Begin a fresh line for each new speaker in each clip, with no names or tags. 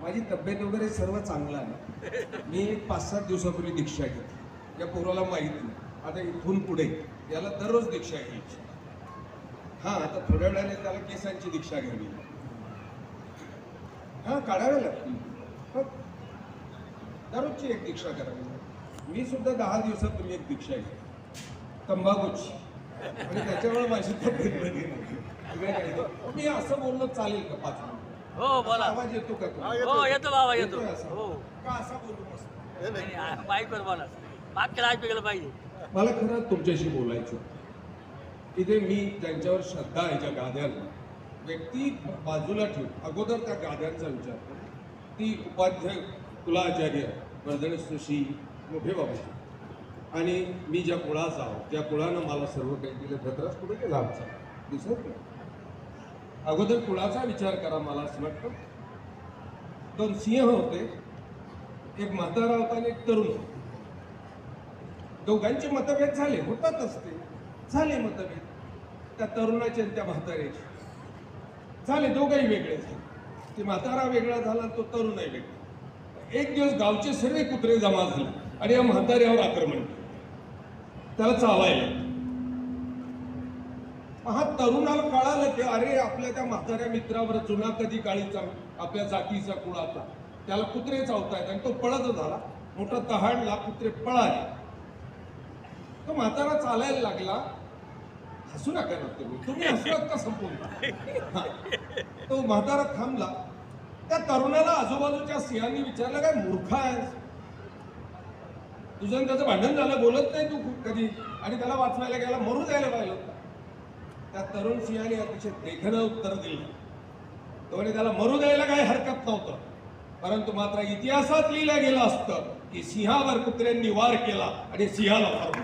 माझी तब्येत वगैरे सर्व चांगलं आहे. मी एक 5-7 दिवसापूर्वी दीक्षा घेतली. या पोराला माहित नाही. आता इथून पुढे याला दररोज दीक्षा घ्यायची. हा, आता थोड्या वेळाने त्याला केसांची दीक्षा घ्यावी. हा, काढाव्या लागतील. दररोजची एक दीक्षा करावी. मी सुद्धा 10 दिवसापूर्वी एक दीक्षा घेतली तंबाखूची, आणि त्याच्यामुळे माझी तब्येत बरी नाही. मी असं बोलणं चालेल का 5 मिनिट?
हो बोला.
आवाज येतो का
हो येतो बाबा येतो.
असा?
हो
का असा बोलू मस्त?
बाईक वर बोला. मागच्या ऐकू गेलं पाहिजे.
मला खरं तुमच्याशी बोलायचं. इथे मी ज्यांच्यावर श्रद्धा आहे, ज्या गाद्यांना व्यक्ती बाजूला ठेवून अगोदर त्या गाद्यांचा विचार करतो. ती उपाध्याय कुलाचार्य वर्धनश्री मोठे बाबाजी, आणि मी ज्या कुळाचा आहोत, त्या कुळानं मला सर्व काही दिलं. धतराज कुठे गेला आमचा? दिसत नाही. अगोदर कुळाचा विचार करा. मला असं वाटतं 2 सिंह होते, एक म्हातारा होता आणि एक तरुण होता. दोघांचे मतभेद झाले, होतातच ते झाले मतभेद. त्या तरुणाचे आणि त्या म्हाताऱ्याचे झाले, दोघंही वेगळे झाले. ते म्हातारा वेगळा झाला, तो तरुणही वेगळा. एक दिवस गावचे सर्व कुत्रे जमा झाले आणि या म्हाताऱ्यावर आक्रमण केलं. त्याला चावायला. हा तरुणाला कळालं की अरे, आपल्या त्या म्हाताऱ्या मित्रावर जुना कधी काळीचा आपल्या जातीचा कुळाचा त्याला कुत्रे चावतायत, आणि तो पळत झाला. मोठा तहाडला, कुत्रे पळाले. तो म्हातारा चालायला लागला. हसू नका ना तुम्ही हसलात का संपूर्ण? तो म्हातारा थांबला. त्या तरुणाला आजूबाजूच्या सिंहांनी विचारलं, काय मूर्ख आहेस? तुझं त्याचं भांडण झालं, बोलत नाही तू कधी, आणि त्याला वाचवायला गेला, मरू द्यायला पाहिलं होतं. त्या तरुण सिंहाने अतिशय देखणं उत्तर दिलं. तो म्हणे, त्याला मरू द्यायला काही हरकत नव्हतं, परंतु मात्र इतिहासात लिहिलं गेलं असतं की सिंहावर कुत्र्यांनी वार केला आणि सिंहाला मारलं.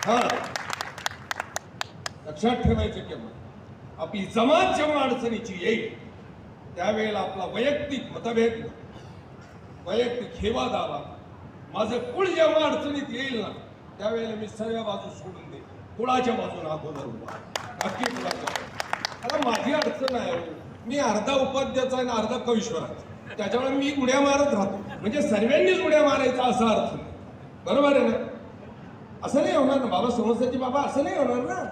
हा, लक्षात ठेवायचं केव्हा आपली जमात जेव्हा अडचणीची येईल त्यावेळेला आपला वैयक्तिक मतभेद, वैयक्तिक हेवा दावा, माझं कुळ जेव्हा अडचणीत येईल ना, त्यावेळेला मी सर्व बाजू सोडून दे, कुळाच्या बाजूला अगोदर उभा, बाकी कुळाच्या. आता माझी अडचण आहे, मी अर्धा उपाध्याचा आणि अर्धा कवीश्वराचा, त्याच्यामुळे मी उड्या मारत राहतो. म्हणजे सर्वांनीच उड्या मारायचा असा अर्थ नाही. बरोबर आहे ना? असं नाही होणार ना बाबा, समस्याची बाबा असं नाही होणार ना.